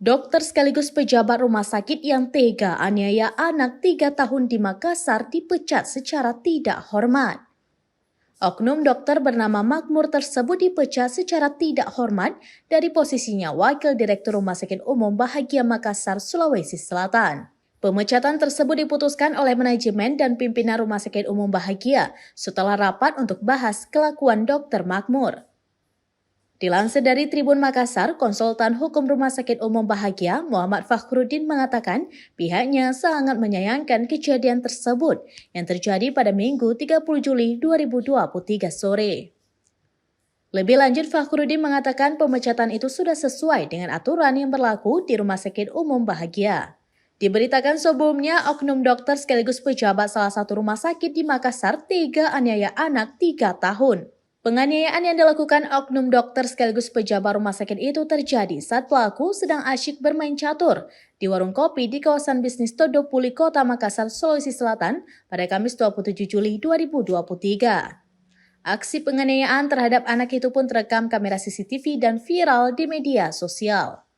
Dokter sekaligus pejabat rumah sakit yang tega aniaya anak 3 tahun di Makassar dipecat secara tidak hormat. Oknum dokter bernama Makmur tersebut dipecat secara tidak hormat dari posisinya Wakil Direktur Rumah Sakit Umum Bahagia Makassar, Sulawesi Selatan. Pemecatan tersebut diputuskan oleh manajemen dan pimpinan Rumah Sakit Umum Bahagia setelah rapat untuk bahas kelakuan Dokter Makmur. Dilansir dari Tribun Makassar, konsultan hukum Rumah Sakit Umum Bahagia, Muhammad Fakhruddin mengatakan pihaknya sangat menyayangkan kejadian tersebut yang terjadi pada Minggu 30 Juli 2023 sore. Lebih lanjut, Fakhruddin mengatakan pemecatan itu sudah sesuai dengan aturan yang berlaku di Rumah Sakit Umum Bahagia. Diberitakan sebelumnya, oknum dokter sekaligus pejabat salah satu rumah sakit di Makassar tega aniaya anak 3 tahun. Penganiayaan yang dilakukan oknum dokter sekaligus pejabat rumah sakit itu terjadi saat pelaku sedang asyik bermain catur di warung kopi di kawasan bisnis Todopuli, Kota Makassar, Sulawesi Selatan pada Kamis 27 Juli 2023. Aksi penganiayaan terhadap anak itu pun terekam kamera CCTV dan viral di media sosial.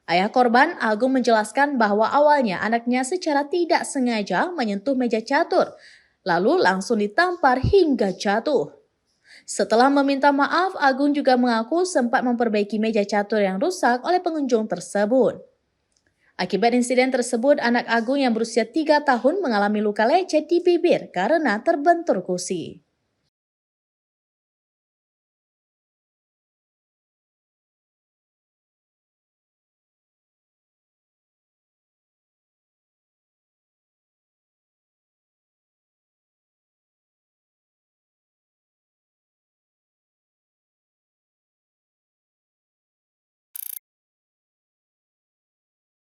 Ayah korban, Agung, menjelaskan bahwa awalnya anaknya secara tidak sengaja menyentuh meja catur, lalu langsung ditampar hingga jatuh. Setelah meminta maaf, Agung juga mengaku sempat memperbaiki meja catur yang rusak oleh pengunjung tersebut. Akibat insiden tersebut, anak Agung yang berusia 3 tahun mengalami luka lecet di bibir karena terbentur kursi.